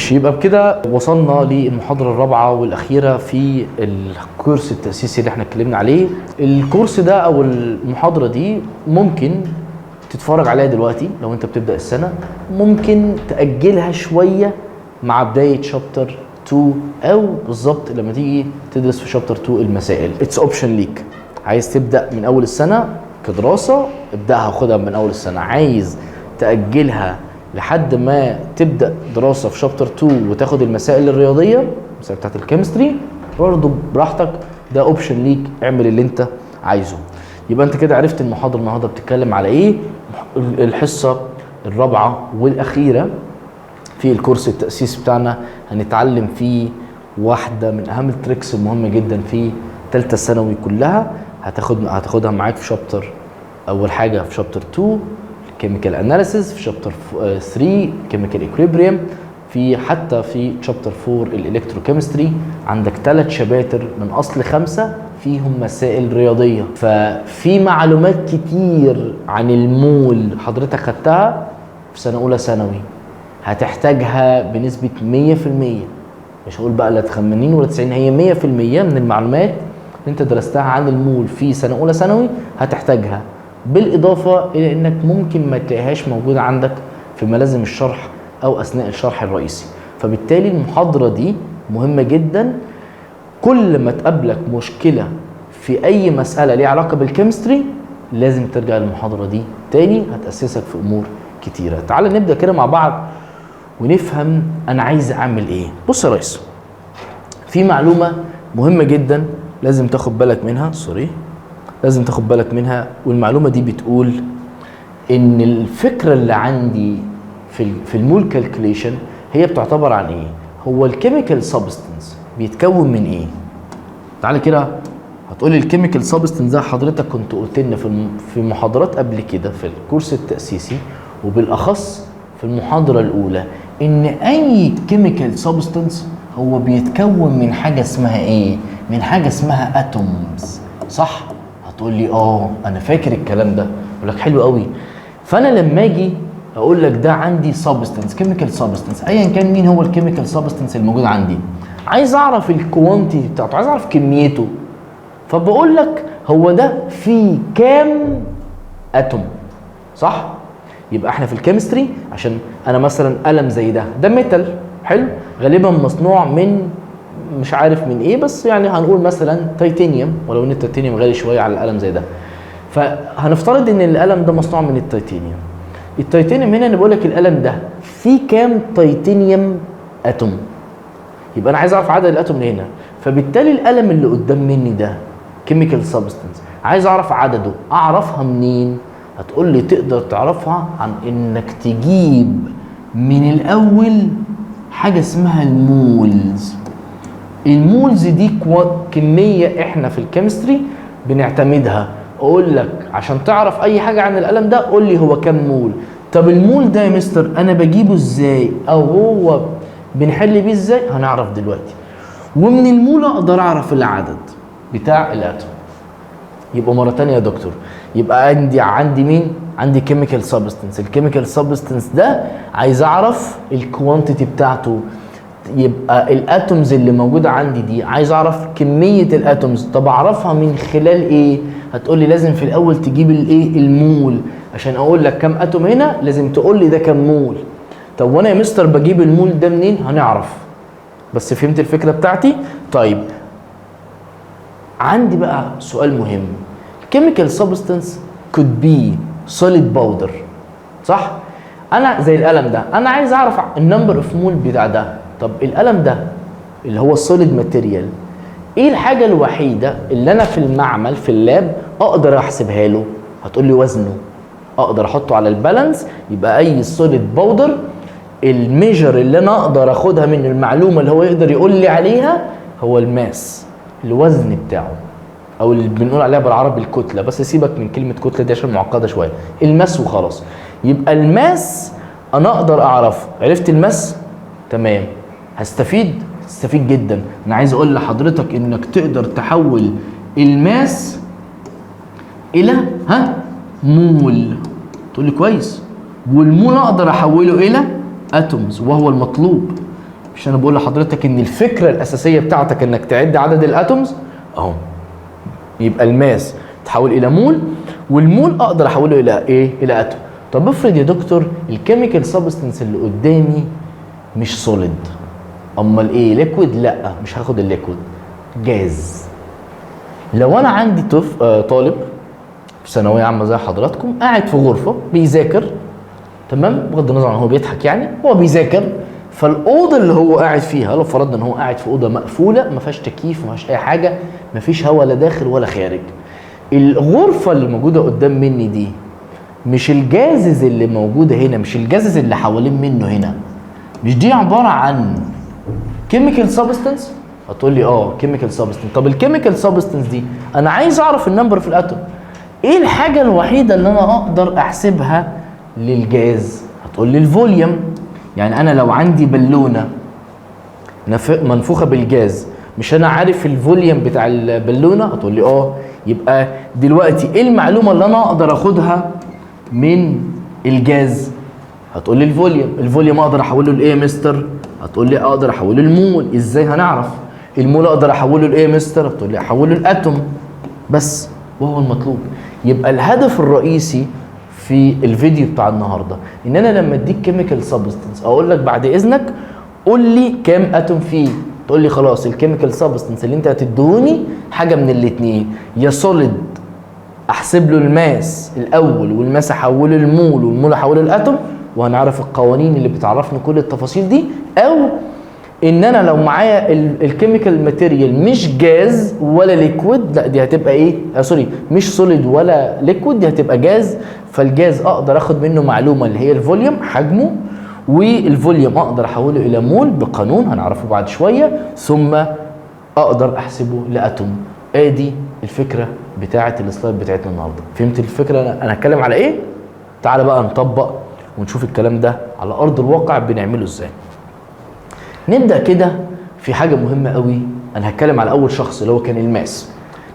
ماشي، يبقى بكده وصلنا للمحاضرة الرابعة والأخيرة في الكورس التأسيسي اللي احنا اتكلمنا عليه. الكورس ده أو المحاضرة دي ممكن تتفرج عليها دلوقتي لو انت بتبدأ السنة، ممكن تأجلها شوية مع بداية شابتر 2 أو بالظبط لما تيجي تدرس في شابتر 2 المسائل. اتس اوبشن ليك، عايز تبدأ من أول السنة كدراسة ابدأها خدها من أول السنة، عايز تأجلها لحد ما تبدا دراسه في شابتر 2 وتاخد المسائل الرياضيه المسائل بتاعت الكيمستري برضه براحتك، ده اوبشن ليك، اعمل اللي انت عايزه. يبقى انت كده عرفت المحاضره النهارده بتتكلم على ايه. الحصه الرابعه والاخيره في الكورس التاسيسي بتاعنا هنتعلم فيه واحده من اهم التريكس المهمه جدا في ثالثه ثانوي كلها، هتاخدها معاك في شابتر اول حاجه في شابتر 2 كيميكال اناليسيس، في شابتر 3 كيميكال ايكويليبريم، حتى في شابتر 4 الالكتروكيمستري. عندك 3 شباتر من اصل 5 فيهم مسائل رياضيه، ففي معلومات كتير عن المول حضرتك خدتها في سنه اولى ثانوي هتحتاجها بنسبه 100%، مش هقول بقى لا 80 ولا 90، هي 100% من المعلومات اللي انت درستها عن المول في سنه اولى ثانوي هتحتاجها، بالاضافه الى انك ممكن ما تلاقيهاش موجوده عندك في ملازم الشرح او اثناء الشرح الرئيسي. فبالتالي المحاضره دي مهمه جدا. كل ما تقابلك مشكله في اي مساله ليها علاقه بالكيمستري لازم ترجع للمحاضره دي تاني، هتاسسك في امور كتيره. تعال نبدا كده مع بعض ونفهم انا عايز اعمل ايه. بص يا ريس، في معلومه مهمه جدا لازم تاخد بالك منها، لازم تاخد بالك منها، والمعلومه دي بتقول ان الفكره اللي عندي في المول كالكوليشن هي بتعتبر عن ايه؟ هو الكيميكال سبستنس بيتكون من ايه؟ تعالى كده هتقولي الكيميكال سبستنس ده حضرتك كنت قلت لنا في محاضرات قبل كده في الكورس التاسيسي وبالاخص في المحاضره الاولى ان اي كيميكال سبستنس هو بيتكون من حاجه اسمها ايه؟ من حاجه اسمها اتومز، صح؟ هتقول لي انا فاكر الكلام ده. اقول لك حلو قوي. فانا لما اجي اقول لك ده عندي سبستنس كيميكال سبستنس ايا كان مين هو الكيميكال سبستنس الموجود عندي، عايز اعرف الكوانتيتي بتاعته، عايز اعرف كميته، فبقول لك هو ده فيه كام اتوم، صح؟ يبقى احنا في الكيمستري عشان انا مثلا قلم زي ده ميتال حلو، غالبا مصنوع من مش عارف من ايه، بس يعني هنقول مثلا تيتانيوم، ولو ان التيتانيوم غالي شويه على القلم زي ده. فهنفترض ان القلم ده مصنوع من التيتانيوم. التيتانيوم هنا انا بقول لك القلم ده فيه كام تيتانيوم اتوم، يبقى انا عايز اعرف عدد الاتوم اللي هنا. فبالتالي القلم اللي قدام مني ده كيميكال سبستنس عايز اعرف عدده، اعرفها منين؟ هتقول لي تقدر تعرفها عن انك تجيب من الاول حاجه اسمها المولز. المولز دي كميه احنا في الكيمستري بنعتمدها. اقول لك عشان تعرف اي حاجه عن القلم ده قول لي هو كام مول. طب المول ده يا مستر انا بجيبه ازاي او هو بنحل بيه ازاي؟ هنعرف دلوقتي. ومن المول اقدر اعرف العدد بتاع الاتوم. يبقى مره ثانيه يا دكتور، يبقى عندي مين؟ عندي كيميكال سبستنس. الكيميكال سبستنس ده عايز اعرف الكوانتيتي بتاعته، يبقى الاتومز اللي موجوده عندي دي عايز اعرف كميه الاتومز. طب اعرفها من خلال ايه؟ هتقول لي لازم في الاول تجيب الايه؟ المول. عشان اقول لك كام اتوم هنا لازم تقول لي ده كام مول. طب وانا يا مستر بجيب المول ده منين؟ هنعرف. بس فهمت الفكره بتاعتي؟ طيب عندي بقى سؤال مهم. chemical substance could be solid powder، صح؟ انا زي القلم ده انا عايز اعرف النمبر اوف مول بتاع ده. طب القلم ده اللي هو السوليد ماتيريال ايه الحاجه الوحيده اللي انا في المعمل في اللاب اقدر احسبها له؟ هتقول لي وزنه، اقدر احطه على البالانس. يبقى اي سوليد باودر الميجر اللي انا اقدر اخدها من المعلومه اللي هو يقدر يقول لي عليها هو الماس، الوزن بتاعه، او اللي بنقول عليها بالعربي الكتله، بس سيبك من كلمه كتله دي عشان معقده شويه، الماس وخلاص. يبقى الماس انا اقدر اعرف. عرفت الماس؟ تمام. هستفيد جدا. انا عايز اقول لحضرتك انك تقدر تحول الماس الى مول. تقول لي كويس. والمول اقدر احوله الى اتومز وهو المطلوب. مش انا بقول لحضرتك ان الفكره الاساسيه بتاعتك انك تعد عدد الاتومز اهو. يبقى الماس تحول الى مول، والمول اقدر احوله الى ايه؟ الى اتوم. طب افرض يا دكتور الكيميكال سبستنس اللي قدامي مش سوليد، امال ايه؟ ليكويد؟ لا مش هاخد الليكويد، جاز. لو انا عندي طالب في ثانويه عامه زي حضراتكم قاعد في غرفه بيذاكر، تمام، بغض النظر عن هو بيضحك، يعني هو بيذاكر، فالاوضه اللي هو قاعد فيها، لو فرضنا ان هو قاعد في اوضه مقفوله ما فيهاش تكييف ما فيهاش اي حاجه، ما فيش هواء لا داخل ولا خارج، الغرفه اللي موجوده قدام مني دي مش الجازز اللي موجوده هنا، مش الجازز اللي حوالين منه هنا، مش دي عباره عن كيميكال سبستنس؟ هتقول لي اه كيميكال سبستنس. طب الكيميكال سبستنس دي انا عايز اعرف النمبر في الاتوم، ايه الحاجه الوحيده اللي انا اقدر احسبها للجاز؟ هتقول لي الفوليوم. يعني انا لو عندي بالونه منفوخه بالجاز، مش انا عارف الفوليوم بتاع البالونه؟ هتقول لي اه. يبقى دلوقتي ايه المعلومه اللي انا اقدر اخدها من الجاز؟ هتقول لي الفوليوم. الفوليوم اقدر احوله لايه يا مستر؟ هتقول لي اقدر احوله للمول. ازاي هنعرف؟ المول اقدر احوله لايه يا مستر؟ هتقول لي احوله للاتوم بس، وهو المطلوب. يبقى الهدف الرئيسي في الفيديو بتاع النهارده ان انا لما اديك كيميكال سبستنس اقول لك بعد اذنك قول لي كام اتوم فيه، تقول لي خلاص الكيميكال سبستنس اللي انت هتديهوني حاجه من الاثنين، يا سوليد احسب له الماس الاول والماس احوله للمول والمول احوله للاتوم، وهنعرف القوانين اللي بتعرفني كل التفاصيل دي، او ان انا لو معايا الكيميكال ماتيريال مش جاز ولا ليكويد، لا دي هتبقى ايه؟ سوري، مش سوليد ولا ليكويد، دي هتبقى جاز. فالجاز اقدر اخد منه معلومه اللي هي الفوليوم حجمه، والفوليوم اقدر احوله الى مول بقانون هنعرفه بعد شويه، ثم اقدر احسبه لاتوم. ادي الفكره بتاعه السلايد بتاعتنا النهارده. فهمت الفكره انا هتكلم على ايه؟ تعالى بقى نطبق ونشوف الكلام ده على ارض الواقع بنعمله ازاي. نبدا كده في حاجه مهمه قوي، انا هتكلم على اول شخص اللي هو كان الماس.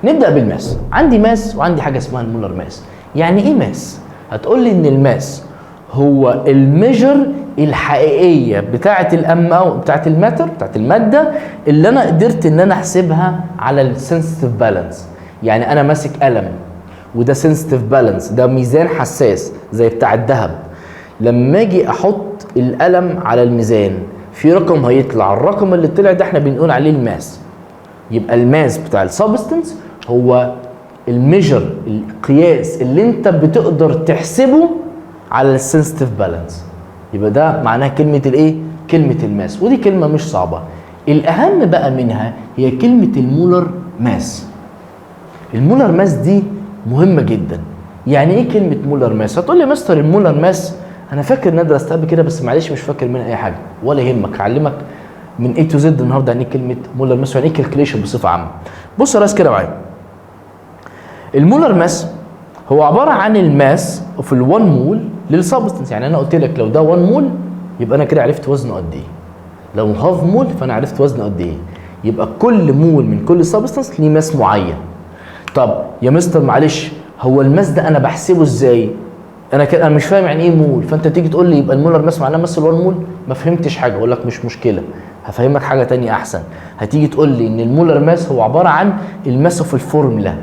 نبدا بالماس. عندي ماس وعندي حاجه اسمها المولر ماس. يعني ايه ماس؟ هتقول لي ان الماس هو الميجر الحقيقيه بتاعه بتاعه الماتر، بتاعه الماده اللي انا قدرت ان انا احسبها على السنسيتيف بالانس. يعني انا ماسك قلم وده سنسيتيف بالانس، ده ميزان حساس زي بتاع الذهب. لما اجي احط القلم على الميزان في رقم هيطلع، الرقم اللي طلع ده احنا بنقول عليه الماس. يبقى الماس بتاع السبستنس هو الميجر، القياس اللي انت بتقدر تحسبه على السنسيتيف بالانس. يبقى ده معناها كلمه الايه؟ كلمه الماس، ودي كلمه مش صعبه. الاهم بقى منها هي كلمه المولر ماس. المولر ماس دي مهمه جدا. يعني ايه كلمه مولر ماس؟ هتقول لي مستر المولر ماس انا فاكر ان انا درستها قبل كده بس معلش مش فاكر منها اي حاجه. ولا يهمك، هعلمك من A to Z النهارده يعني ايه كلمه مولر ماس ويعني ايه كالكوليشن بصفه عامه. بص يا راس كده معايا. المولر ماس هو عباره عن الماس في ال1 مول للسبستنس. يعني انا قلت لك لو ده 1 مول يبقى انا كده عرفت وزنه قد ايه. لو هاف مول فانا عرفت وزنه قد ايه. يبقى كل مول من كل سبستنس ليه ماس معين. طب يا مستر معلش هو الماس ده انا بحسبه ازاي؟ انا مش فاهم يعني ايه مول، فانت تيجي تقول لي يبقى المولر ماس معناه ماس ال1 مول، ما فهمتش حاجه، اقول لك مش مشكله هفهمك حاجه ثانيه احسن. هتيجي تقول لي ان المولر ماس هو عباره عن الماس في الفورمولا.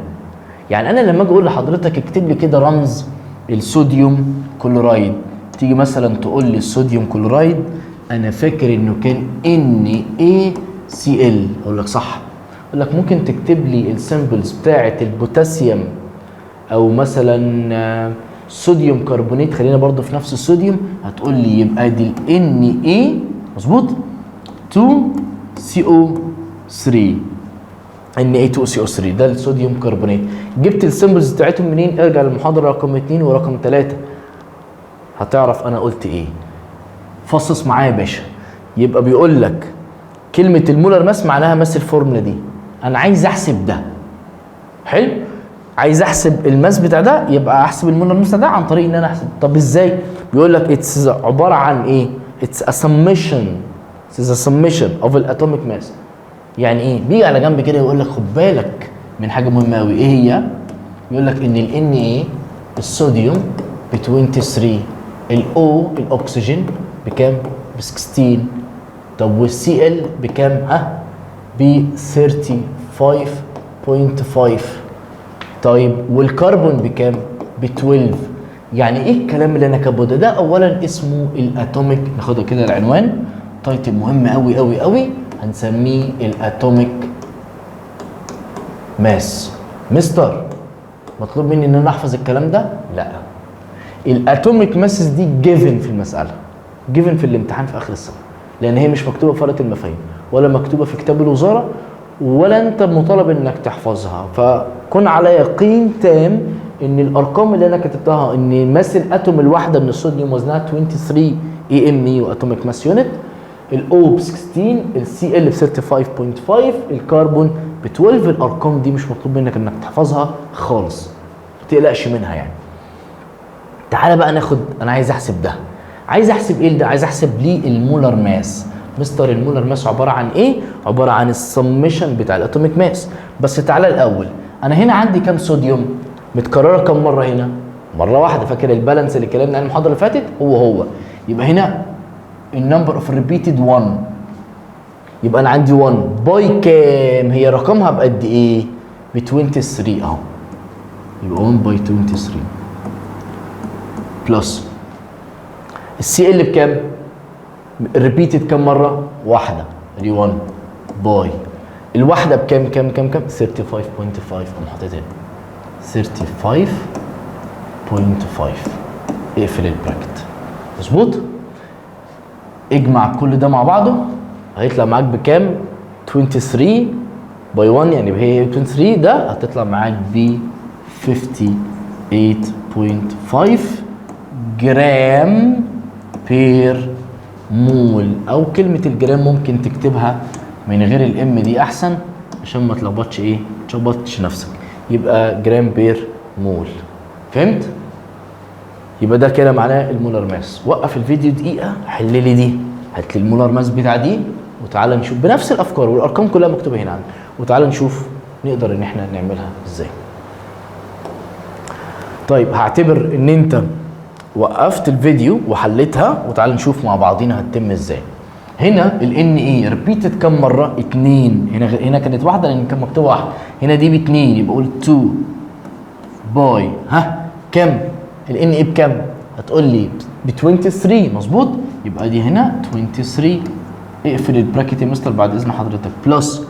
يعني انا لما اجي اقول لحضرتك اكتب لي كده رمز الصوديوم كلورايد، تيجي مثلا تقول لي الصوديوم كلورايد انا فاكر انه كان NaCl، اقول لك صح. اقول لك ممكن تكتب لي السيمبلز بتاعه البوتاسيوم او مثلا صوديوم كربونات، خلينا برضو في نفس الصوديوم، هتقول لي يبقى دي Na مظبوط 2CO3 Na2CO3 ده الصوديوم كربونات. جبت السيمبلز بتاعتهم منين؟ ارجع للمحاضره رقم 2 ورقم 3 هتعرف انا قلت ايه. فصص معايا يا باشا. يبقى بيقول لك كلمه المولر ماس معناها ماس الفورمولا دي. انا عايز احسب ده، حلو، عايز احسب الماس بتاع ده، يبقى احسب المولر ماس ده عن طريق ان انا احسب. طب ازاي؟ بيقول لك اتس عباره عن ايه؟ اتس ا سميشن، اتس ا سميشن اوف الاتوميك ماس. يعني ايه؟ بيجي على جنب كده يقول لك خد بالك من حاجه مهمه قوي. ايه هي؟ يقول لك ان ال Na الصوديوم ب 23، الاو الاكسجين بكام؟ ب 16، طب والسي ال بكام؟ ها؟ ب 35.5. طيب والكربون بكام؟ ب 12. يعني ايه الكلام اللي انا كاتبه ده؟ ده اولا اسمه الاتوميك، ناخدها كده العنوان تايتل مهم قوي قوي قوي، هنسميه الاتوميك ماس. مستر مطلوب مني ان انا احفظ الكلام ده؟ لا، الاتوميك ماسز دي جيفن في المساله، جيفن في الامتحان في اخر السنه، لان هي مش مكتوبه في ورقه المفاهيم ولا مكتوبه في كتاب الوزاره ولا انت مطالب انك تحفظها. فكن على يقين تام ان الارقام اللي انا كتبتها، ان ماس الاتوم الواحده من الصوديوم وزنها 23 اي ام يو اتوميك ماس يونت، الاو ب 16، السي ال ب 35.5، الكربون ب 12، الارقام دي مش مطلوب منك انك تحفظها خالص، ما تقلقش منها يعني. تعالى بقى ناخد، انا عايز احسب ده، عايز احسب ايه ده؟ عايز احسب ليه المولر ماس. مستر المولر ماس عباره عن ايه؟ عباره عن السمشن بتاع الاتوميك ماس. بس تعالى الاول، انا هنا عندي كام صوديوم متكرره كام مره؟ هنا مره واحده، فاكر البالانس اللي اتكلمنا عنه المحاضره اللي فاتت؟ هو يبقى هنا النمبر اوف ريبيتد 1، يبقى انا عندي 1 باي كام؟ هي رقمها بقد ايه؟ ب 23 اهو، يبقى 1 باي 23 بلس السي ال بكام؟ ريبيتد كام مره؟ واحده، دي 1 باي الواحده بكام؟ كام 35.5، اقوم حاطط هنا 35.5، اقفل البراكت. مظبوط؟ اجمع كل ده مع بعضه هيطلع معاك بكام؟ 23 باي 1، يعني هي 23 ده هتطلع معاك ب 58.5 جرام بير مول، او كلمه الجرام ممكن تكتبها من غير الام دي احسن عشان ما تلخبطش ايه، ما تلخبطش نفسك، يبقى جرام بير مول. فهمت؟ يبقى ده كده معناه المولر ماس. وقف الفيديو دقيقه، حل لي دي، هات لي المولر ماس بتاع دي، وتعالى نشوف بنفس الافكار والارقام كلها مكتوبه هنا عندنا، وتعالى نشوف نقدر ان احنا نعملها ازاي. طيب هعتبر ان انت وقفت الفيديو وحليتها، وتعالى نشوف مع بعضينا هتتم ازاي. هنا ال NA ريبيتد كم مره؟ 2. هنا كانت واحده لان كان مكتوب واحده، هنا دي ب 2، يبقى قول 2 باي كم؟ ال NA بكم؟ هتقول لي ب 23. مظبوط؟ يبقى دي هنا 23، اقفل البراكت يا مستر بعد اذن حضرتك، بلس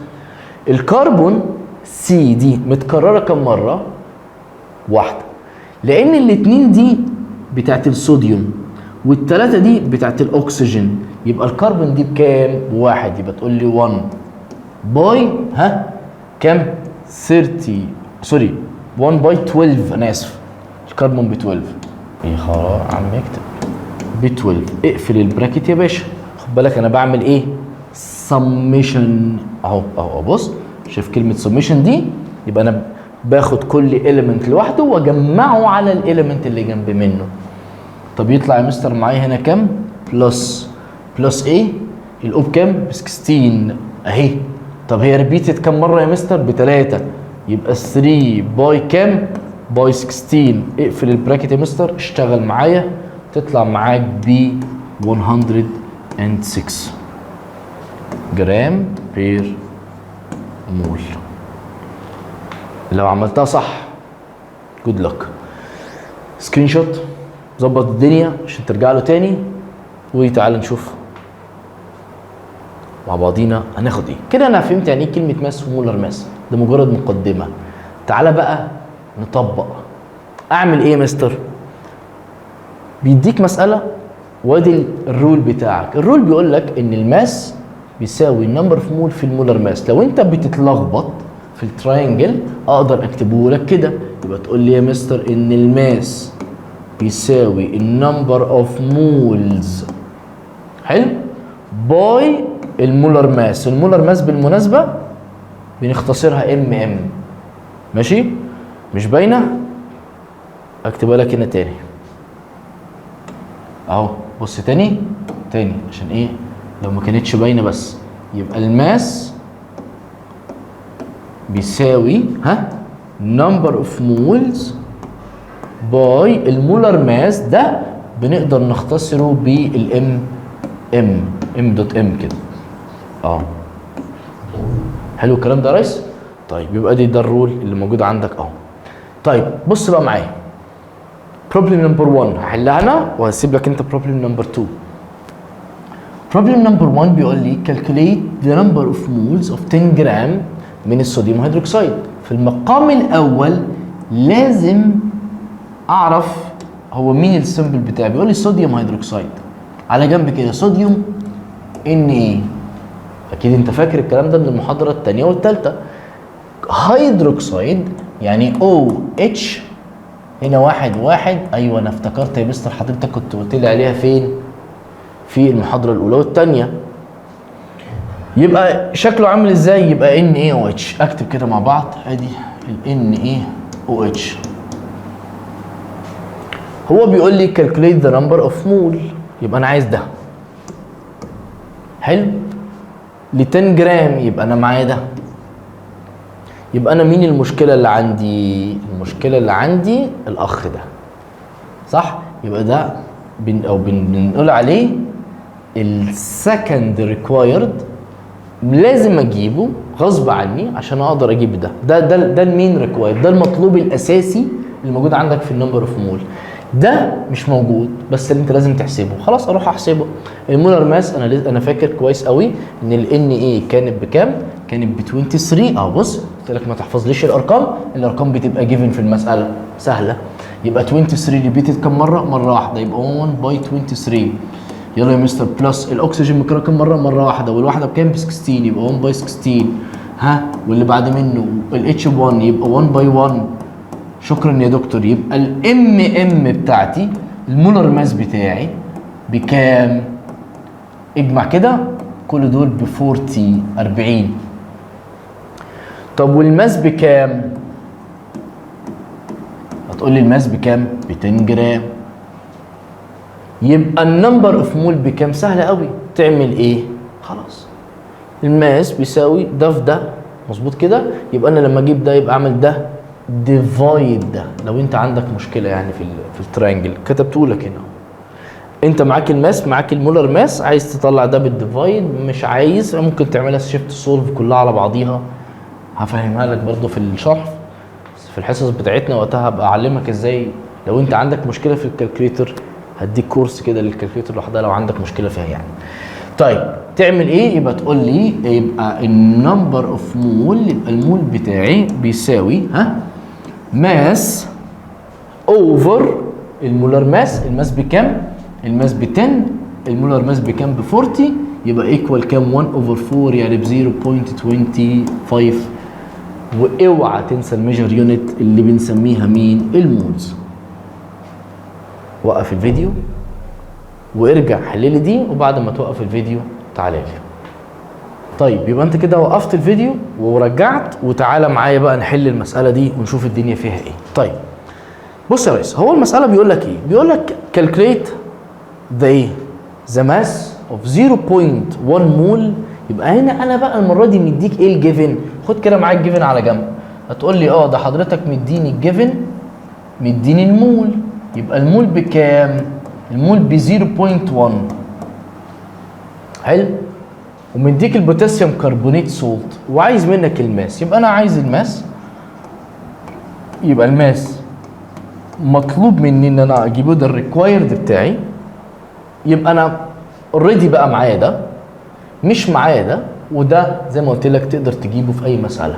الكربون سي دي متكرره كم مره؟ واحده، لان الاثنين دي بتاعت الصوديوم والثلاثه دي بتاعت الاكسجين، يبقى الكربون دي بكام؟ بواحد، يبقى تقول لي 1 باي كام؟ 1 باي 12، انا اسف، الكربون ب 12. ايه خلاص عم يكتب ب 12، اقفل البراكت يا باشا. خد بالك انا بعمل ايه؟ سميشن اهو بص، شايف كلمه سميشن دي؟ يبقى انا باخد كل اليمنت لوحده واجمعه على الاليمنت اللي جنب منه. طب يطلع يا مستر معايا هنا كام؟ بلس ايه؟ الاو بكام؟ ب 16 اهي. طب هي ريبيتد كام مره يا مستر؟ ب3، يبقى 3 باي كام؟ باي 16. اقفل البراكت يا مستر، اشتغل معايا، تطلع معاك ب 106 جرام بير مول. لو عملتها صح جود لك، سكرين شوت، ظبط الدنيا عشان ترجع له تاني، وتعالى نشوف مع بعضينا هناخد ايه. كده انا فهمت يعني ايه كلمه ماس ومولر ماس، ده مجرد مقدمه. تعالى بقى نطبق. اعمل ايه يا مستر؟ بيديك مساله وادي الرول بتاعك، الرول بيقول لك ان الماس بيساوي النمبر اوف مول في المولر ماس. لو انت بتتلخبط في التراينجل اقدر اكتبه لك كده، يبقى تقول لي يا مستر ان الماس بيساوي النمبر اوف مولز، حلو، باي المولر ماس. المولر ماس بالمناسبه بنختصرها ام، ماشي؟ مش باينه؟ اكتبها لك هنا تاني اهو، بص تاني عشان ايه لو ما كانتش باينه بس. يبقى الماس بيساوي نمبر اوف مولز باي المولر ماس، ده بنقدر نختصره بالام ام دوت ام كده. حلو الكلام ده يا ريس؟ طيب يبقى ده الرول اللي موجود عندك اهو. طيب بص بقى معايا. بروبلم نمبر 1 هحلها انا وهسيب لك انت بروبلم نمبر 2. بروبلم نمبر 1 بيقول لي calculate the number of moles of 10 جرام من الصوديوم هيدروكسيد. في المقام الاول لازم اعرف هو مين السمبل بتاعي. بيقول لي صوديوم هيدروكسيد على جنب كده صوديوم Na. اكيد انت فاكر الكلام ده من المحاضره الثانيه والثالثه. هيدروكسيد يعني OH هنا 1 1. ايوه انا افتكرت يا مستر حضرتك كنت قلت لي عليها فين؟ في المحاضره الاولى والثانيه. يبقى شكله عامل ازاي؟ يبقى NaOH. اكتب كده مع بعض ادي ال NaOH. هو بيقول لي calculate the number of mole. يبقى انا عايز ده. حلو؟ ل 10 جرام يبقى انا معايا ده. يبقى انا مين المشكله اللي عندي؟ المشكله اللي عندي الاخ ده. صح؟ يبقى ده بنقول عليه السكند ريكوايرد. لازم اجيبه غصب عني عشان اقدر اجيب ده المين ريكوايرد. ده المطلوب الاساسي اللي موجود عندك في النمبر اوف مول. ده مش موجود بس اللي انت لازم تحسبه. خلاص اروح احسبه. المولر ماس انا فاكر كويس قوي ان ال Na كانت بكام؟ كانت ب 23. بص قلت لك ما تحفظليش الارقام بتبقى جيفن في المساله سهله. يبقى 23 ريبيتد كم مره؟ مره واحده يبقى 1 باي 23. يلا يا مستر بلس الاكسجين مكرر كم مره؟ مره واحده. والواحده بكام؟ ب 16 يبقى 1 باي 16. واللي بعد منه الاتش ب 1 يبقى 1 باي 1. شكرا يا دكتور. يبقى الام بتاعتي المولر ماس بتاعي بكام؟ اجمع كده كل دول ب 40. طب والماس بكام؟ هتقول لي الماس بكام؟ ب 10 جرام. يبقى النمبر اوف مول بكام؟ سهله قوي. تعمل ايه؟ خلاص الماس بيساوي ده في ده. مظبوط كده؟ يبقى انا لما اجيب ده يبقى اعمل ده ديفايد ده. لو انت عندك مشكله يعني في التريانجل كتبته لك هنا. انت معاك الماس معاك المولر ماس عايز تطلع ده بالديفايد، مش عايز ممكن تعملها شيفت سولف كلها على بعضيها. هفهمها لك برضو في الشرح في الحصص بتاعتنا وقتها. هبقى اعلمك ازاي لو انت عندك مشكله في الكالكوليتر هديك كورس كده للكالكوليتر لوحدها لو عندك مشكله فيها يعني. طيب تعمل ايه؟ يبقى تقول لي يبقى النمبر اوف مول. يبقى المول بتاعي بيساوي ماس اوفر المولر ماس. الماس بكام؟ الماس ب 10. المولر ماس بكام؟ ب 40. يبقى ايكوال كام؟ 1 اوفر 4 يعني ب 0.25. واوعى تنسى الميجر يونت اللي بنسميها مين؟ المولز. وقف الفيديو وارجع حل لي دي وبعد ما توقف الفيديو تعالى لي. طيب يبقى انت كده وقفت الفيديو ورجعت وتعالى معايا بقى نحل المساله دي ونشوف الدنيا فيها ايه. طيب بص يا ريس، هو المساله بيقول لك ايه؟ بيقول لك calculate the mass of 0.1 مول. يبقى هنا انا بقى المره دي مديك ايه الجيفن. خد كده معاك الجيفن على جنب. هتقول لي ده حضرتك مديني الجيفن مديني المول. يبقى المول بكام؟ المول ب 0.1. حلو. ومديك البوتاسيوم كربونات سولت وعايز منك الماس. يبقى انا عايز الماس. يبقى الماس مطلوب مني ان انا اجيبه ده الريكوايرد بتاعي. يبقى انا اوريدي بقى معايا ده مش معايا ده. وده زي ما قلت لك تقدر تجيبه في اي مساله.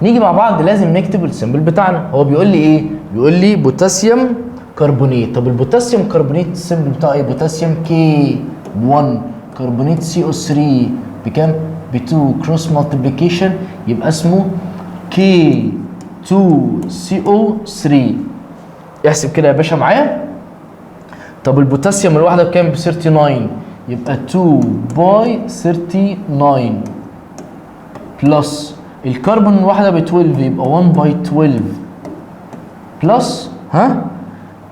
نيجي مع بعض لازم نكتب السيمبل بتاعنا. هو بيقول لي ايه؟ بيقول لي بوتاسيوم كربونات. طب البوتاسيوم كربونات السيمبل بتاعه ايه؟ بوتاسيوم K1 كربونات CO3 بكام؟ ب 2 كروس مالتيبليكيشن يبقى اسمه K2CO3. احسب كده يا باشا معايا. طب البوتاسيوم الواحده بكام؟ ب 39 يبقى 2 باي 39 بلس الكربون الواحده ب 12 يبقى 1 باي 12 بلس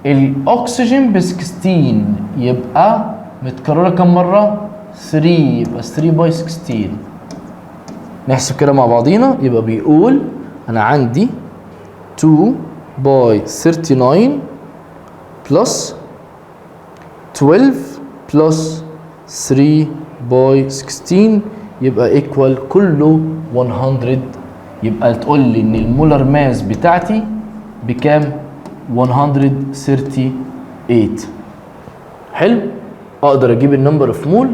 الاكسجين ب 16 يبقى متكرره كم مره؟ 3 يبقى 3 باي 16. نحسب كده مع بعضينا. يبقى بيقول انا عندي 2 باي 39 بلس 12 بلس 3 باي 16 يبقى ايكوال كله 100. يبقى تقول لي ان المولر ماس بتاعتي بكام؟ 138. حلو. اقدر اجيب النمبر اوف مول،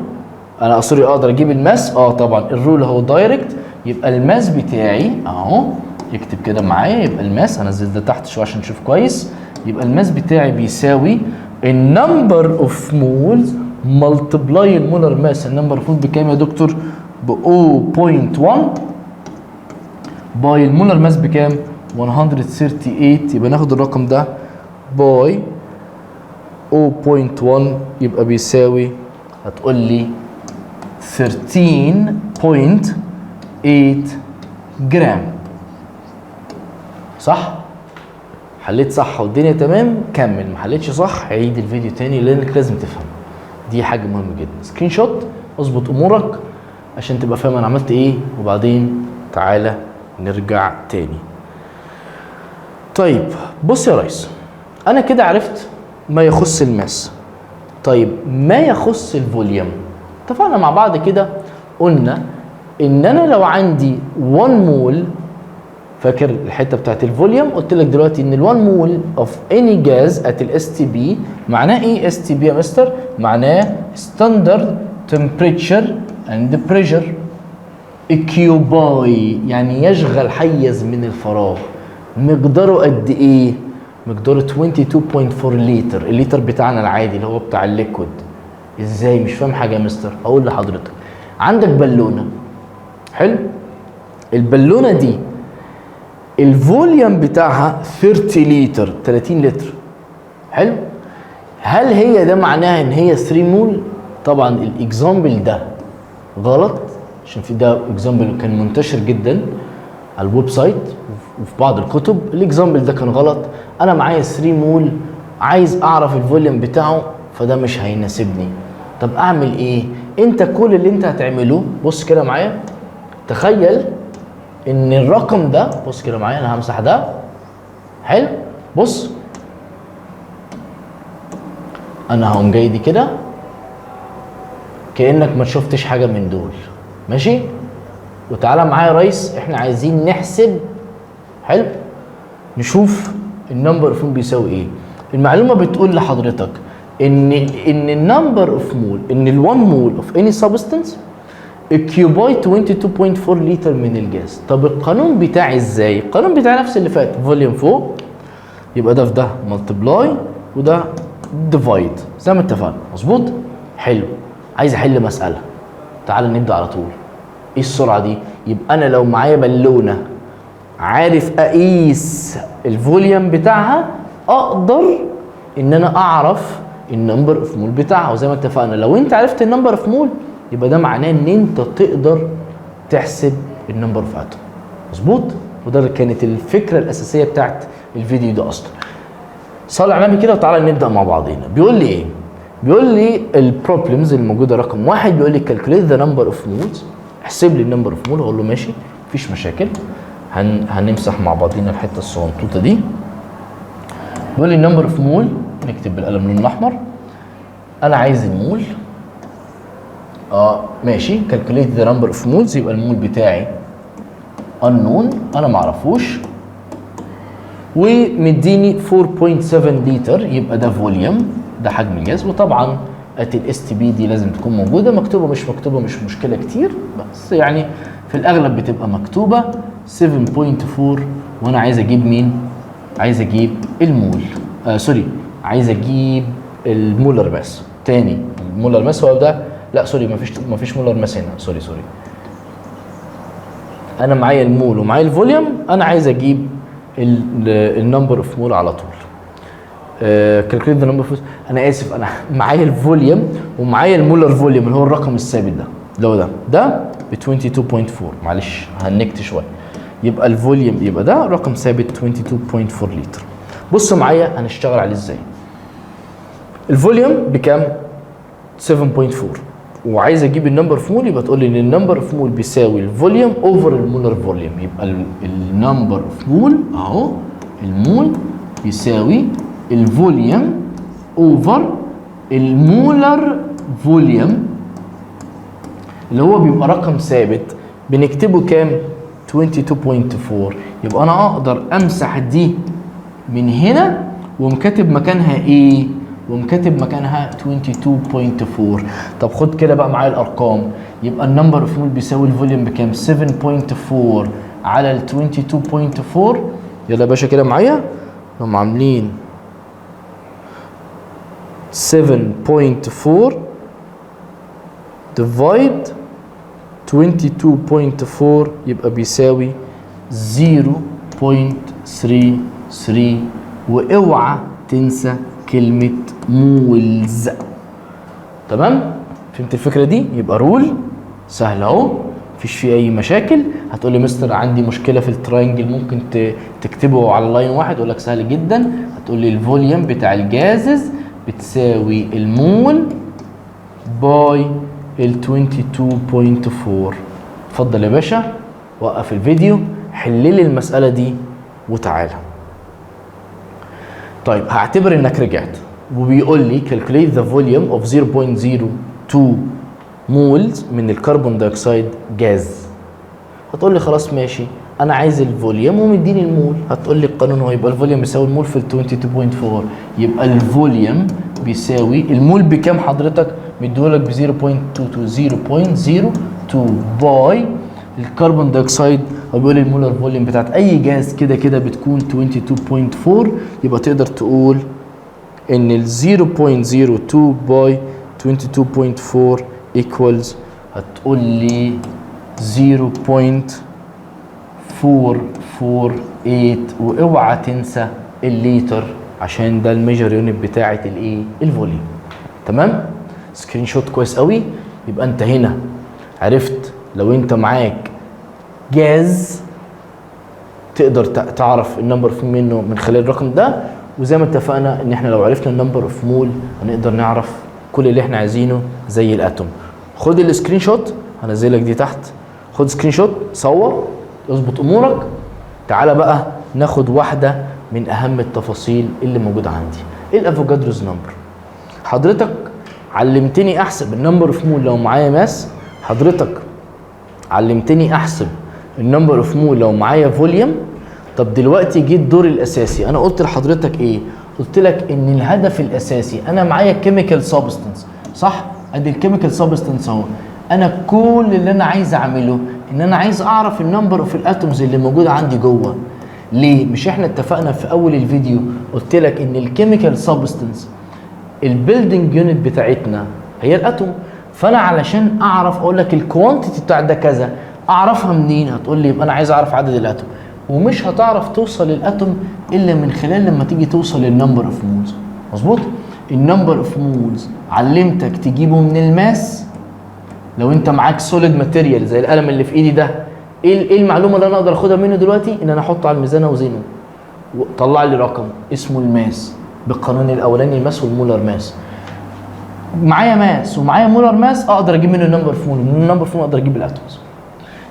انا سوري اقدر اجيب الماس. طبعا الرول اهو دايركت. يبقى الماس بتاعي اهو، اكتب كده معايا. يبقى الماس هنزل ده تحت شويه عشان نشوف كويس. يبقى الماس بتاعي بيساوي النمبر اوف مولز ملتبلاي المولر ماس. النمبر اوف مول بكام يا دكتور؟ ب 0.1 باي المولر ماس بكام؟ 138. يبقى ناخد الرقم ده باي 0.1 يبقى بيساوي، هتقول لي 13.8 جرام. صح؟ حليت صح والدنيا تمام كمل، ما حليتش صح عيد الفيديو تاني لانك لازم تفهم. دي حاجه مهمه جدا. سكرين شوت، اظبط امورك عشان تبقى فاهم انا عملت ايه، وبعدين تعالى نرجع تاني. طيب بص يا ريس، انا كده عرفت ما يخص الماس. طيب ما يخص الفوليوم، اتفقنا مع بعض كده قلنا ان انا لو عندي 1 مول، فاكر الحته بتاعت الفوليوم؟ قلت لك دلوقتي ان ال1 مول اوف اني جاز ات الاس تي بي. معناه ايه اس تي بي يا مستر؟ معناه ستاندرد تمبريتشر اند بريشر اكيوباي، يعني يشغل حيز من الفراغ. مقداره قد ايه؟ مقداره 22.4 لتر. الليتر بتاعنا العادي اللي هو بتاع الليكويد. ازاي؟ مش فاهم حاجه يا مستر. اقول لحضرتك، عندك بالونه، حلو؟ البالونه دي الفوليوم بتاعها 30 لتر، 30 لتر، حلو؟ هل هي ده معناها ان هي 3 مول؟ طبعا الاكزامبل ده غلط، عشان في ده اكزامبل كان منتشر جدا على الويب سايت وفي بعض الكتب. الاكزامبل ده كان غلط. انا معايا 3 مول، عايز اعرف الفوليوم بتاعه، فده مش هيناسبني. طب اعمل ايه؟ انت كل اللي انت هتعمله، بص كده معايا، تخيل ان الرقم ده، بص كده معايا، انا همسح ده، حلو؟ بص انا هقوم جاي دي كده كانك ما شفتش حاجه من دول، ماشي؟ وتعالى معايا يا ريس، احنا عايزين نحسب، حلو؟ نشوف النمبر اوف مول بيساوي ايه. المعلومه بتقول لحضرتك ان النمبر اوف مول، ان ال1 مول اوف اني سبستانس اكيوباي 22.4 لتر من الجاز. طب القانون بتاعي ازاي؟ القانون بتاعي نفس اللي فات، فوليوم فوق يبقى ده في ده ملتبلاي وده ديفايد زي ما اتفقنا، مظبوط؟ حلو. عايز احل مساله، تعال نبدا على طول. ايه السرعه دي؟ يبقى انا لو معايا بالونه عارف اقيس الفوليوم بتاعها، اقدر ان انا اعرف النمبر اوف مول بتاعها. وزي ما اتفقنا لو انت عرفت النمبر اوف مول يبقى ده معناه ان انت تقدر تحسب النمبر اوف اتوم، مظبوط؟ وده كانت الفكره الاساسيه بتاعت الفيديو ده اصلا. صلي على النبي كده وتعالى نبدا مع بعضينا. بيقول لي ايه؟ بيقول لي البروبلمز الموجوده رقم 1 بيقول لي كالكوليت ذا نمبر اوف مولز، احسب لي النمبر اوف مول. اقول له ماشي مفيش مشاكل. هنمسح مع بعضينا الحته الصغنطوطه دي. بيقول لي النمبر اوف مول، نكتب بالقلم اللون الاحمر. انا عايز المول، ماشي. كالكوليت ذا نمبر اوف مولز، يبقى المول بتاعي unknown انا ما اعرفوش، ومديني 4.7 لتر، يبقى ده فوليوم، ده حجم الجاز. وطبعا ات الاس تي بي دي لازم تكون موجوده، مكتوبه مش مكتوبه مش مشكله كتير، بس يعني في الاغلب بتبقى مكتوبه 7.4. وانا عايز اجيب مين؟ عايز اجيب المول، سوري، عايز اجيب المولر ماس. تاني المولر ماس هو ده، لا سوري مفيش مولر ماس هنا، سوري انا معايا المول ومعايا الفوليوم، انا عايز اجيب النمبر اوف مول على طول. كالكوليت ذا نمبر اوف، انا اسف، انا معايا الفوليوم ومعايا المولر فوليوم اللي هو الرقم الثابت ده، اللي هو ده ب 22.4. معلش هنكت شويه. يبقى الفوليوم يبقى ده رقم ثابت 22.4 لتر. بص معايا هنشتغل عليه ازاي. الفوليوم بكام؟ 7.4، وعايز اجيب النمبر اوف مول، يبقى تقول لي ان النمبر اوف مول بيساوي الفوليوم اوفر المولر فوليوم. يبقى النمبر اوف مول اهو، المول بيساوي الفوليوم اوفر المولر فوليوم. اللي هو بيبقى رقم ثابت بنكتبه كام؟ 22.4. يبقى انا اقدر امسح دي من هنا ومكاتب مكانها ايه؟ ومكاتب مكانها 22.4. طب خد كده بقى معايا الارقام. يبقى النمبر اوف مول بيساوي الفوليوم بكام؟ 7.4 على ال 22.4. يلا يا باشا كده معايا، هم عاملين 7.4 divide 22.4 يبقى بيساوي 0.33. واوعى تنسى كلمة مولز. تمام؟ فهمت الفكرة دي؟ يبقى رول سهل اهو، مفيش فيه اي مشاكل. هتقول لي مستر عندي مشكلة في التراينجل، ممكن تكتبه على لاين واحد. اقول لك سهل جدا. هتقول لي الفوليوم بتاع الجازز بتساوي المول باي ال 22.4. اتفضل يا باشا وقف الفيديو، حل لي المسألة دي وتعالى. طيب هعتبر انك رجعت وبيقول لي calculate the volume of 0.02 مولز من الكربون دايوكسيد جاز. هتقول لي خلاص ماشي، انا عايز الفوليوم ومديني المول. هتقول لي القانون هو يبقى الفوليوم بيساوي المول في ال 22.4. يبقى الفوليوم بيساوي المول بكام حضرتك؟ مديهولك ب 0.02 باي الكربون دايوكسيد. هو بيقول المولر فوليوم بتاعت اي جاز كده كده بتكون 22.4. يبقى تقدر تقول ان ال 0.02 باي 22.4 equals، هتقول لي 0.448. واوعى تنسى الليتر عشان ده الميجر يونت بتاعه الايه؟ الفوليوم. تمام؟ سكرين شوت كويس قوي. يبقى انت هنا عرفت لو انت معاك جاز تقدر تعرف النمبر اوف منه من خلال الرقم ده. وزي ما اتفقنا ان احنا لو عرفنا النمبر اوف مول هنقدر نعرف كل اللي احنا عايزينه زي الاتوم. خد السكرين شوت، هنزلك دي تحت. خد سكرين شوت، صور، اظبط امورك. تعالى بقى ناخد واحده من اهم التفاصيل اللي موجوده عندي، الافوكادروز نمبر. حضرتك علمتني احسب النمبر اوف مول لو معايا ماس. حضرتك علمتني احسب النمبر اوف مول لو معايا فوليوم. طب دلوقتي جه الدور الاساسي. انا قلت لحضرتك ايه؟ قلت لك ان الهدف الاساسي انا معايا كيميكال سبستنس، صح؟ ادي الكيميكال سبستنس اهو. انا كل اللي انا عايز اعمله ان انا عايز اعرف النمبر اوف الاتومز اللي موجوده عندي جوه. ليه؟ مش احنا اتفقنا في اول الفيديو قلت لك ان الكيميكال سبستنس البيلدنج يونت بتاعتنا هي الاتوم. فانا علشان اعرف اقول لك الكوانتيتي بتاع ده كذا، اعرفها منين؟ هتقول لي يبقى انا عايز اعرف عدد الاتوم. ومش هتعرف توصل للاتوم الا من خلال لما تيجي توصل للنمبر اوف مولز. مظبوط؟ النمبر اوف مولز علمتك تجيبه من الماس. لو انت معاك سوليد ماتيريال زي القلم اللي في ايدي ده، ايه المعلومه اللي انا اقدر اخدها منه دلوقتي؟ ان انا احطه على الميزان اوزنه وطلع لي رقم اسمه الماس بالقانون الاولاني، الماس والمولر ماس. معايا ماس ومعايا مولر ماس، اقدر اجيب منه النمبر اوف مول، من النمبر اوف مول اقدر اجيب الاتومز.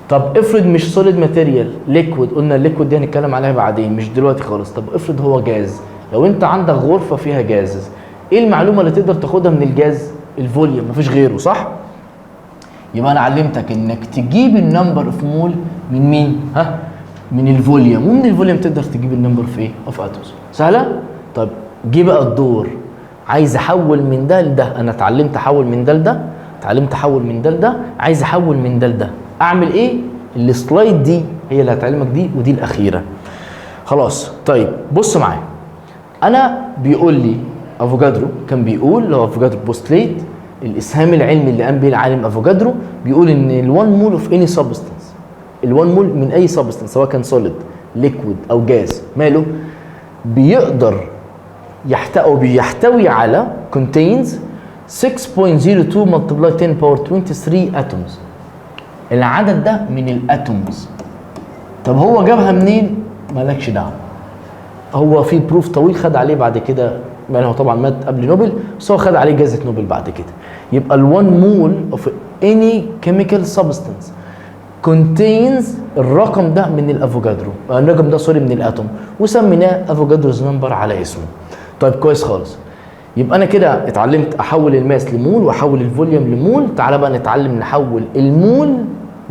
طب افرض مش سوليد ماتيريال، ليكويد. قلنا الليكويد دي هنتكلم عليها بعدين مش دلوقتي خالص. طب افرض هو جاز. لو انت عندك غرفه فيها جازز، ايه المعلومه اللي تقدر تاخدها من الجاز؟ الفوليوم، مفيش غيره، صح؟ يبقى انا علمتك انك تجيب النمبر اوف مول من مين؟ ها؟ من الفوليوم. ومن الفوليوم تقدر تجيب النمبر اوف ايه؟ اوف اتومز. سهله؟ طب جه بقى الدور، عايز احول من ده لده. انا اتعلمت احول من ده لده، اتعلمت احول من ده لده، عايز احول من ده لده. اعمل ايه؟ السلايد دي هي اللي هتعلمك دي، ودي الاخيره. خلاص. طيب بص معايا، انا بيقول لي افوكادرو كان بيقول، لو افوكادرو بوستليت الاسهام العلمي اللي قام بيه العالم افوكادرو، بيقول ان ال1 مول اوف اني سبستنس، ال1 مول من اي سبستنس سواء كان سوليد ليكويد او جاز، ماله؟ بيقدر بيحتوي على contains 6.02 multiply 10 power 23 atoms. العدد ده من الاتومز. طب هو جابها منين؟ مالكش دعوه. هو في بروف طويل خد عليه بعد كده، يعني هو طبعا مات قبل نوبل بس هو خد عليه جائزه نوبل بعد كده. يبقى ال1 مول اوف اني كيميكال سبستنس contains الرقم ده من الافوكادرو، الرقم ده سوري من الاتوم، وسميناه افوكادروز نمبر على اسمه. طيب كويس خالص. يبقى انا كده اتعلمت احول الماس لمول واحول الفوليوم لمول. تعالى بقى نتعلم نحول المول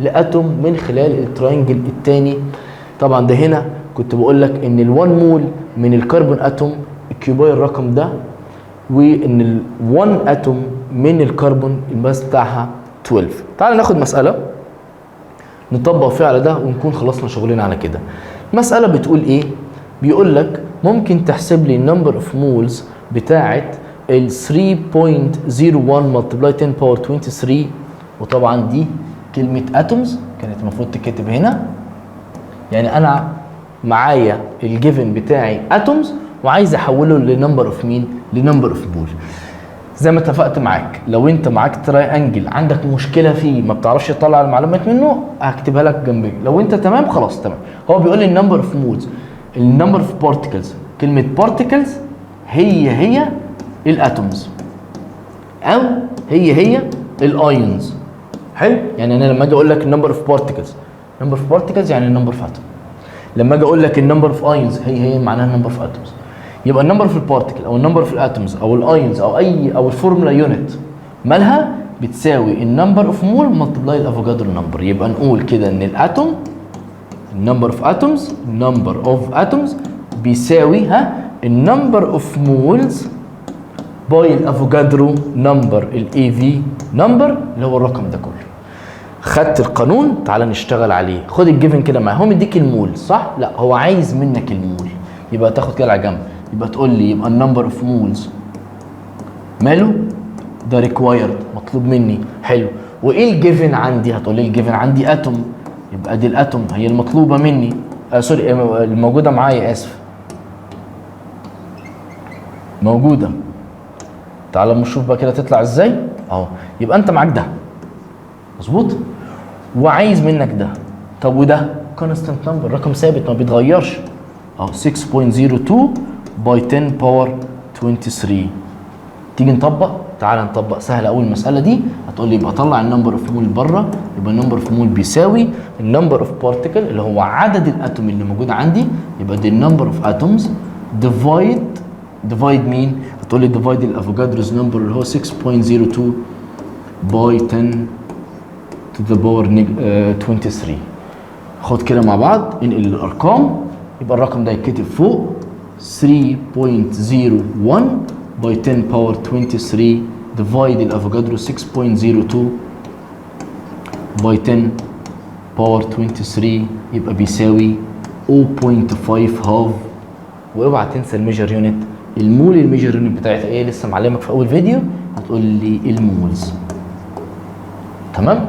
لاتوم من خلال التراينجل الثاني. طبعا ده هنا كنت بقول لك ان ال1 مول من الكربون اتوم اكيوباي الرقم ده، وان ال1 اتوم من الكربون الماس بتاعها 12. تعالى ناخد مساله نطبق فيها على ده ونكون خلصنا شغلنا على كده. مساله بتقول ايه؟ بيقول لك ممكن تحسب لي النمبر اوف مولز بتاعه ال 3.01 ملتبلاي 10 باور 23. وطبعا دي كلمه اتومز كانت المفروض تتكتب هنا. يعني انا معايا الجيفن بتاعي اتومز وعايز احوله لنمبر اوف مين؟ لنمبر اوف مول. زي ما اتفقت معاك، لو انت معاك تراي انجل عندك مشكله فيه ما بتعرفش تطلع المعلومات منه هكتبها لك جنبي. لو انت تمام خلاص تمام. هو بيقول لي النمبر اوف مولز، النمبر اوف بارتكلز. كلمه بارتكلز هي الاتومز او هي الايونز. حلو؟ يعني انا لما اجي اقول لك النمبر اوف بارتكلز، نمبر اوف بارتكلز يعني النمبر اوف اتوم. لما اجي اقول لك النمبر اوف ايونز هي معناها النمبر اوف اتومز. يبقى النمبر اوف البارتكل او النمبر اوف الاتومز او الايونز او الفورمولا يونت مالها بتساوي النمبر اوف مول ملتبلاي الافوجادرو نمبر. يبقى نقول كده ان الاتوم النمبر اوف اتومز بيساوي النمبر اوف مولز باي الافوجادرو نمبر الاي في نمبر اللي هو الرقم ده كله. خدت القانون تعالى نشتغل عليه. خد الجيفن كده معايا. هو مديك المول صح؟ لا هو عايز منك المول. يبقى تاخد كده على جنب. يبقى تقول لي يبقى النمبر اوف مولز ماله؟ ده ريكوايرد مطلوب مني. حلو. وايه الجيفن عندي؟ هتقول لي الجيفن عندي اتوم. يبقى دي الاتوم هي المطلوبه مني. سوري الموجوده معايا، اسف. موجوده. تعالى نشوف بقى كده تطلع ازاي. اهو. يبقى انت معاك ده مظبوط وعايز منك ده. طب وده كونستانت نمبر، رقم ثابت ما بيتغيرش. اهو 6.02 باي 10 باور 23. تيجي نطبق. تعالى نطبق. سهله قوي المساله دي. هتقول لي يبقى طلع النمبر اوف مول بره. يبقى النمبر اوف مول بيساوي النمبر اوف بارتيكل اللي هو عدد الاتوم اللي موجود عندي. يبقى دي النمبر اوف اتومز ديفايد مين؟ هتقول لي ديفايد الافوجادروز نمبر اللي هو 6.02 باي 10 to the power 23. خد كده مع بعض انقل الارقام. يبقى الرقم ده يتكتب فوق 3.01 باي 10 باور 23 ديفايد الافوجادرو 6.02 باي 10 باور 23 يبقى بيساوي 0.5 هاف. واوعى تنسى الميجر يونت. المول الميجر يونت بتاعتها ايه؟ لسه معلمك في اول فيديو. هتقول لي المولز. تمام؟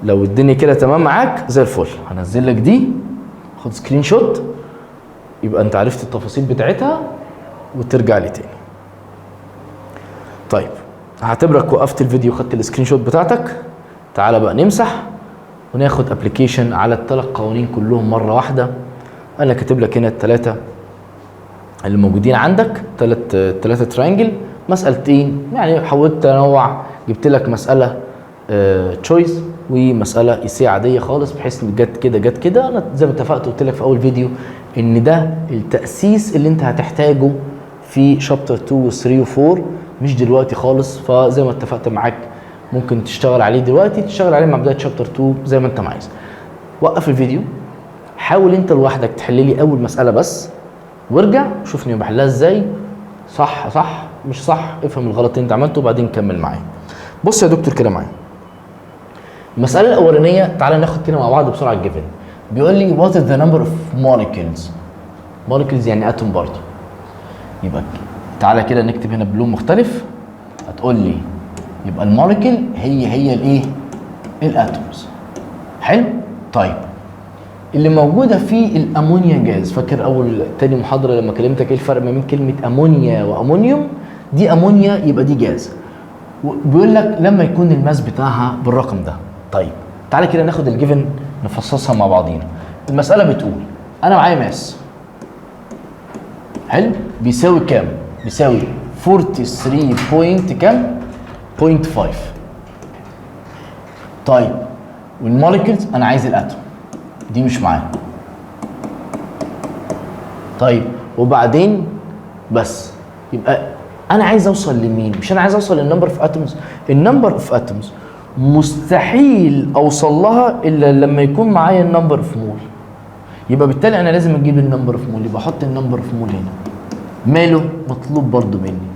لو الدنيا كده تمام معاك زي الفل هنزل لك دي. خد سكرين شوت يبقى انت عرفت التفاصيل بتاعتها وترجع لي تاني. طيب هعتبرك وقفت الفيديو خدت السكرين شوت بتاعتك. تعالى بقى نمسح وناخد ابلكيشن على الثلاث قوانين كلهم مره واحده. انا كاتب لك هنا الثلاثه اللي موجودين عندك، ثلاثه ترينجل، مسالتين يعني حاولت انوع. جبت لك مساله تشويس ومساله ايسي عاديه خالص بحيث ان جت كده. انا زي ما اتفقت قلت لك في اول فيديو ان ده التاسيس اللي انت هتحتاجه في شابتر 2 و 3 و 4 مش دلوقتي خالص. فزي ما اتفقت معاك ممكن تشتغل عليه دلوقتي، تشتغل عليه مع بدايه شابتر 2 زي ما انت عايز. وقف الفيديو، حاول انت لوحدك تحل لي اول مساله بس وارجع شوفني بحلها ازاي. صح مش صح افهم الغلط اللي انت عملته وبعدين كمل معايا. بص يا دكتور كده معايا. المساله الاولانيه تعالى ناخد كده مع بعض بسرعه الجيفن. بيقول لي what is the number of molecules. molecules يعني اتوم برضه. يبقى تعالى كده نكتب هنا بلون مختلف. هتقول لي يبقى الموليكيول هي الايه؟ الاتومز. حلو؟ طيب اللي موجوده في الامونيا جاز، فاكر اول تاني محاضره لما كلمتك ايه الفرق ما بين كلمه امونيا وامونيوم؟ دي امونيا يبقى دي جاز. بيقول لك لما يكون الماس بتاعها بالرقم ده. طيب تعالى كده ناخد الجيفن نفصصها مع بعضينا. المساله بتقول انا معايا ماس حلو بيساوي كام؟ بيساوي 43 بوينت كام؟ 0.5. طيب والموليكيولز انا عايز الاتوم دي مش معايا. طيب وبعدين بس يبقى انا عايز اوصل لمين؟ مش انا عايز اوصل للنمبر اوف اتومز. النمبر اوف اتومز مستحيل اوصل لها الا لما يكون معايا النمبر اوف مول. يبقى بالتالي انا لازم اجيب النمبر اوف مول، يبقى احط النمبر اوف مول هنا. ماله؟ مطلوب برضو مني.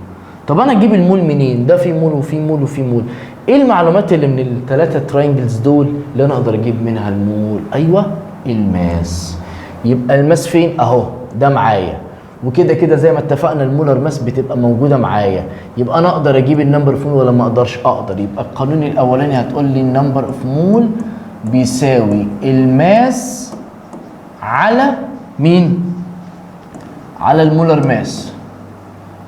طب انا اجيب المول منين؟ ده في مول وفي مول وفي مول. ايه المعلومات اللي من الثلاثه تراينجلز دول اللي انا اقدر اجيب منها المول؟ ايوه، الماس. يبقى الماس فين؟ اهو ده معايا، وكده كده زي ما اتفقنا المولر ماس بتبقى موجوده معايا. يبقى انا اقدر اجيب النمبر اوف مول ولا ما اقدرش؟ اقدر. يبقى القانون الاولاني هتقول لي النمبر اوف مول بيساوي الماس على مين؟ على المولر ماس.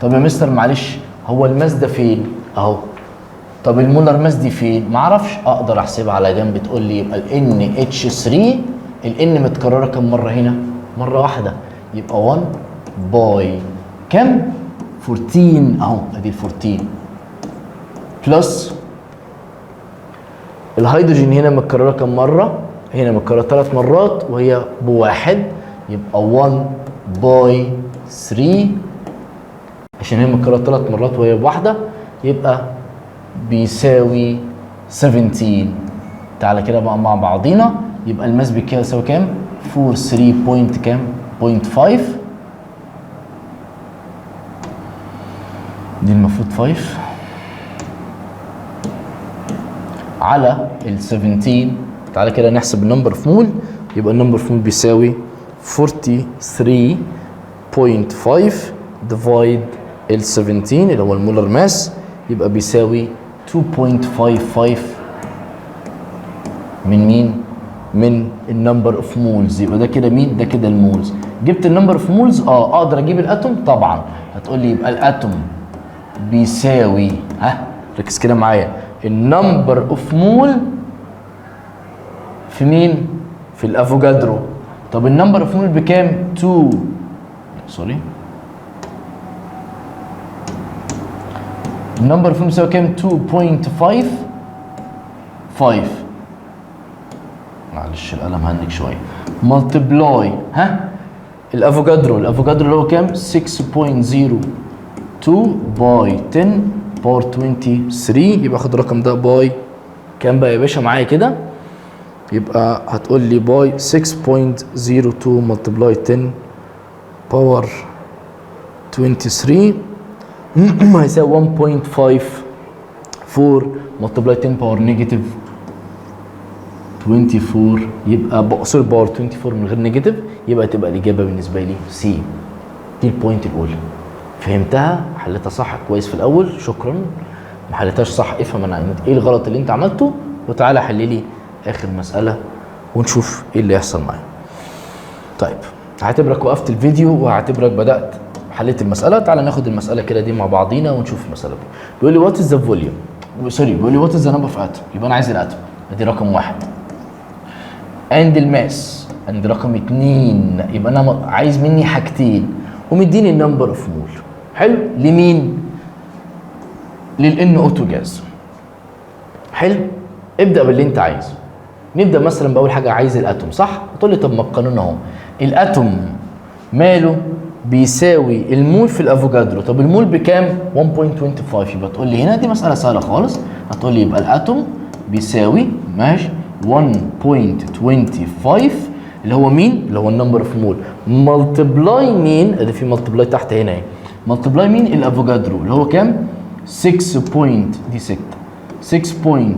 طب يا مستر معلش، هو الماس ده فين؟ اهو. طب المولر ماس دي فين؟ معرفش. اقدر احسبها على جنب. تقول لي يبقى ال NH3 ال N متكرره كم مره هنا؟ مره واحده. يبقى 1 باي كم؟ 14 اهو، ادي ال 14 بلس الهيدروجين هنا متكرره كم مره؟ هنا متكرره 3 مرات وهي بواحد. يبقى 1 باي 3 عشان هي متكرره 3 مرات وهي بواحده، يبقى بيساوي 17. تعالى كده بقى مع بعضينا. يبقى الماس بكده يساوي كام؟ 43 بوينت كام؟ 0.5. دي المفروض 5 على ال 17. تعالى كده نحسب النمبر اوف مول. يبقى النمبر اوف مول بيساوي 43.5 ديفايد ال 17 اللي هو المولر ماس، يبقى بيساوي 2.55 من مين؟ من النمبر اوف مولز. يبقى ده كده مين؟ ده كده المولز. جبت النمبر اوف مولز؟ اقدر اجيب الاتوم طبعا. هتقول لي يبقى الاتوم بيساوي، ركز كده معايا، النمبر اوف مول في مين؟ في الافوجادرو. طب النمبر اوف مول بكام؟ 2 سوري، النمبر اوف مول بيساوي كام؟ 2.55. معلش القلم هنك شويه. ملتبلاي الافوجادرو اللي هو كام؟ 6.02 باي 10 باور 23. يبقى اخد الرقم ده باي كام بقى يا باشا معايا كده؟ يبقى هتقول لي باي 6.02 ملتبلاي 10 باور 23 هيساوي 1.54 ملتبلاي 10 باور نيجاتيف 24. يبقى بقصر باور 24 من غير نيجاتيف. يبقى تبقى الاجابه بالنسبه لي سي. دي البوينت الاولى. فهمتها؟ حلتها صح كويس في الاول، شكرا. ما حلتهاش صح افهم انا ايه الغلط اللي انت عملته، وتعالى حل لي اخر مساله ونشوف ايه اللي يحصل معايا. طيب هعتبرك وقفت الفيديو وهعتبرك بدات حليت المساله. تعالى ناخد المساله كده دي مع بعضينا ونشوف المساله دي. بيقول لي وات از ذا فوليوم، سوري بيقول لي وات از ذا نمبر اوف اتوم. يبقى انا عايز الاتوم، ادي رقم 1. اند الماس عند رقم 2. يبقى انا عايز مني حاجتين ومديني النمبر اوف مول. حلو. لمين؟ للان اوتو جاز. حلو. ابدا باللي انت عايزه. نبدا مثلا باول حاجه، عايز الاتوم صح؟ تقول لي طب ما القانون اهو، الاتوم ماله؟ بيساوي المول في الافوجادرو. طب المول بكام؟ 1.25. يبقى تقول لي هنا دي مساله سهله خالص. هتقول لي يبقى الاتوم بيساوي ماشي 1.25 اللي هو مين؟ اللي هو النمبر اوف مول. ملتبلاي مين؟ ادي في ملتبلاي تحت هنا اهي. ملتبلاي مين؟ الافوجادرو اللي هو كام؟ 6.02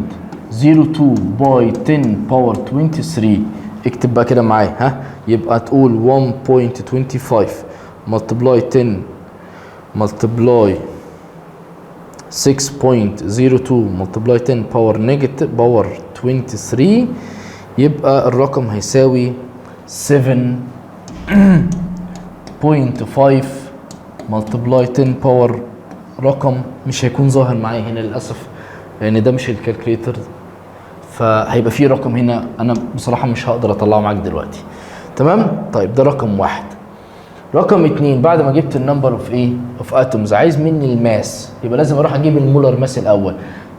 باي 10 باور 23. اكتب بقى كده معايا يبقى تقول 1.25 ملتبلاي 10 ملتبلاي 6.02 ملتبلاي 10 باور نيجاتيف باور 23. يبقى الرقم هيساوي 7.5 ملتبلاي 10 باور، رقم مش هيكون ظاهر معايا هنا للاسف لان ده مش الكالكوليتر، فهيبقى في رقم هنا انا بصراحه مش هقدر اطلعه معاك دلوقتي. تمام؟ طيب ده رقم 1. رقم 2 بعد ما جبت النمبر اوف ايه؟ اوف اتومز، عايز مني الماس. يبقى لازم اروح اجيب المولر ماس الاول.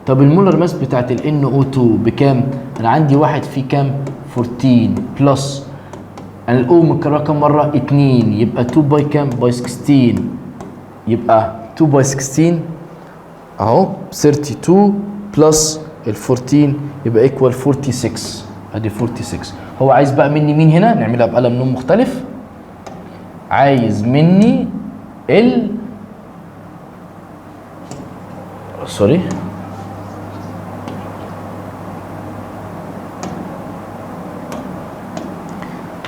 طب المولر ماس بتاعت ال NO2 بكام؟ انا عندي واحد فيه كام؟ 14 بلس الاو متكرره كام مره؟ 2. يبقى 2 باي كام؟ باي 16. يبقى 2 باي 16 اهو 32 بلس ال 14 يبقى ايكوال 46. ادي 46. هو عايز بقى مني مين هنا؟ نعملها بقلم لون مختلف. عايز مني سوري،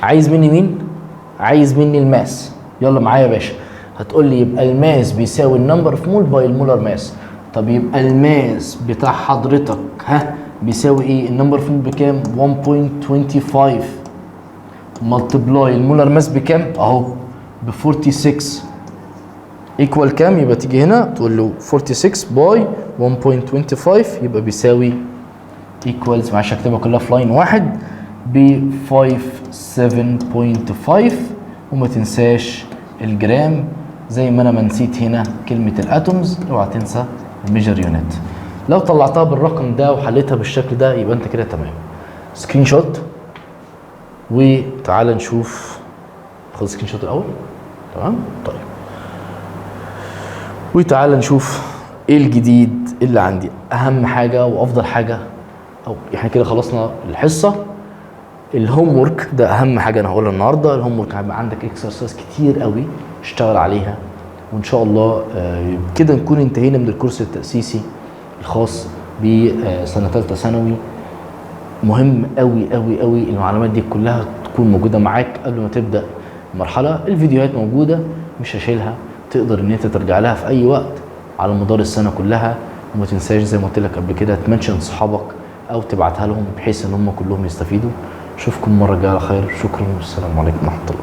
عايز مني مين؟ عايز مني الماس. يلا معايا يا باشا. هتقول لي يبقى الماس بيساوي النمبر اوف مول باي المولر ماس. طب يبقى الماس بتاع حضرتك بيساوي ايه؟ النمبر اوف مول بكام؟ 1.25 ملتبلاي المولر ماس بكام؟ اهو ب 46 ايكوال كام؟ يبقى تيجي هنا تقول له 46 باي 1.25 يبقى بيساوي ايكوالز، معلش هكتبها كلها في لاين واحد، ب 57.5. وما تنساش الجرام زي ما انا ما نسيت هنا كلمه الاتومز، اوعى تنسى الميجر يونت. لو طلعتها بالرقم ده وحليتها بالشكل ده يبقى انت كده تمام. سكرين شوت وتعالى نشوف. خد سكرين شوت الاول. تمام طيب، وتعالى نشوف ايه الجديد اللي عندي. اهم حاجه وافضل حاجه، او احنا كده خلصنا الحصه. الهوم ورك ده اهم حاجه انا هقولها النهارده. الهوم ورك هيبقى عندك اكسرسايز كتير قوي اشتغل عليها، وان شاء الله كده نكون انتهينا من الكورس التاسيسي الخاص بسنه ثالثه ثانوي. مهم قوي قوي قوي المعلومات دي كلها تكون موجوده معاك قبل ما تبدا المرحله. الفيديوهات موجوده مش هشيلها، تقدر ان انت ترجع لها في اي وقت على مدار السنه كلها. وما تنساش زي ما قلت لك قبل كده تمنشن صحابك او تبعتها لهم بحيث ان هم كلهم يستفيدوا. اشوفكم المره الجايه على خير. شكرا والسلام عليكم ورحمه الله.